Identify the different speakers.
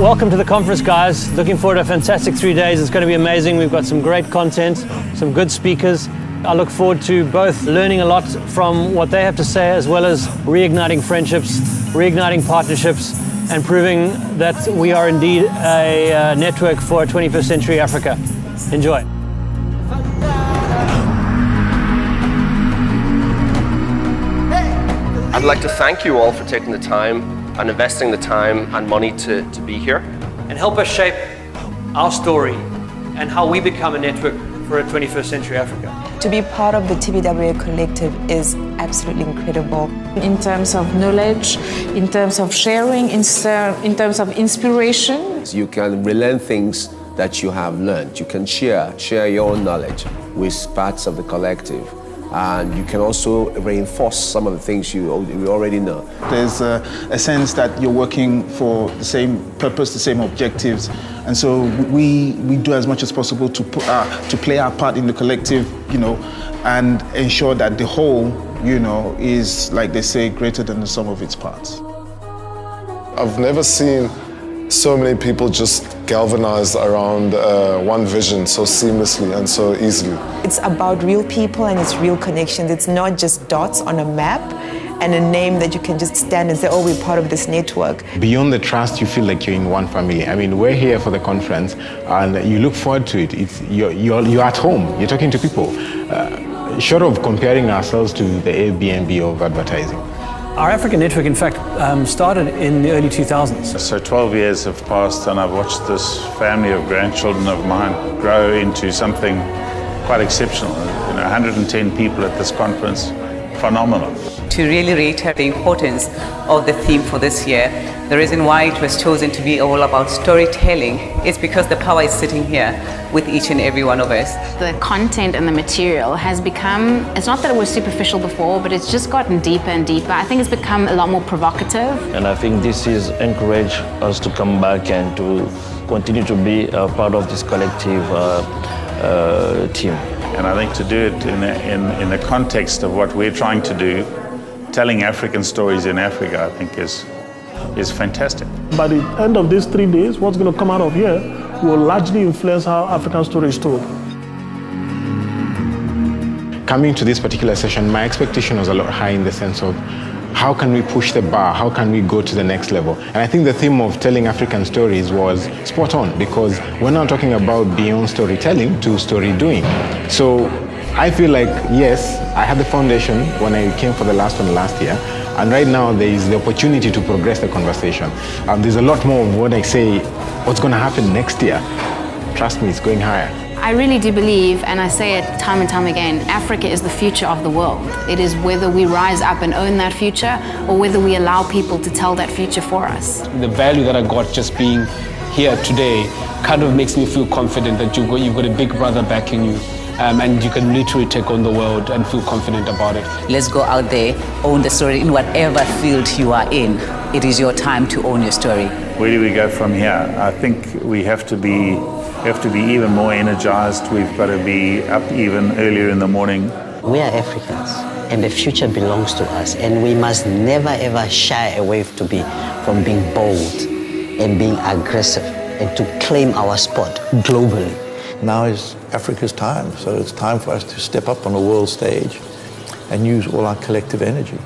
Speaker 1: welcome to the conference, guys. Looking forward to a fantastic 3 days. It's going to be amazing. We've got some great content, some good speakers. I look forward to both learning a lot from what they have to say, as well as reigniting friendships, reigniting partnerships, and proving that we are indeed a network for 21st century Africa. Enjoy.
Speaker 2: I'd like to thank you all for taking the time and investing the time and money to be here.
Speaker 1: And help us shape our story and how we become a network for a 21st century Africa.
Speaker 3: To be part of the TBWA collective is absolutely incredible.
Speaker 4: In terms of knowledge, in terms of sharing, in terms of inspiration.
Speaker 5: You can relearn things that you have learned. You can share your own knowledge with parts of the collective. And you can also reinforce some of the things you already know.
Speaker 6: There's a sense that you're working for the same purpose, the same objectives. And so we do as much as possible to play our part in the collective, and ensure that the whole, is, like they say, greater than the sum of its parts.
Speaker 7: I've never seen so many people just galvanized around one vision so seamlessly and so easily.
Speaker 3: It's about real people and it's real connections. It's not just dots on a map and a name that you can just stand and say, oh, we're part of this network.
Speaker 8: Beyond the trust, you feel like you're in one family. I mean, we're here for the conference and you look forward to it. You're at home, you're talking to people. Short of comparing ourselves to the Airbnb of advertising.
Speaker 1: Our African network, in fact, started in the early 2000s.
Speaker 9: So 12 years have passed and I've watched this family of grandchildren of mine grow into something quite exceptional. 110 people at this conference, phenomenal.
Speaker 10: To really reiterate the importance of the theme for this year, the reason why it was chosen to be all about storytelling is because the power is sitting here with each and every one of us.
Speaker 11: The content and the material has become, it's not that it was superficial before, but it's just gotten deeper and deeper. I think it's become a lot more provocative.
Speaker 12: And I think this is encourage us to come back and to continue to be a part of this collective team.
Speaker 9: And I think to do it in the context of what we're trying to do, telling African stories in Africa, I think is fantastic.
Speaker 13: By the end of these 3 days, what's going to come out of here will largely influence how African story is told.
Speaker 8: Coming to this particular session, my expectation was a lot high in the sense of how can we push the bar? How can we go to the next level? And I think the theme of telling African stories was spot on because we're not talking about beyond storytelling to story doing. So I feel like, yes, I had the foundation when I came for the last one last year. And right now there is the opportunity to progress the conversation. There's a lot more of what I say, what's going to happen next year. Trust me, it's going higher.
Speaker 11: I really do believe, and I say it time and time again, Africa is the future of the world. It is whether we rise up and own that future or whether we allow people to tell that future for us.
Speaker 14: The value that I got just being here today kind of makes me feel confident that you've got a big brother backing you. And you can literally take on the world and feel confident about it.
Speaker 10: Let's go out there, own the story in whatever field you are in. It is your time to own your story.
Speaker 9: Where do we go from here? I think we have to be even more energized. We've got to be up even earlier in the morning.
Speaker 15: We are Africans and the future belongs to us, and we must never ever shy away from being bold and being aggressive and to claim our spot globally.
Speaker 16: Now is Africa's time, so it's time for us to step up on the world stage and use all our collective energy.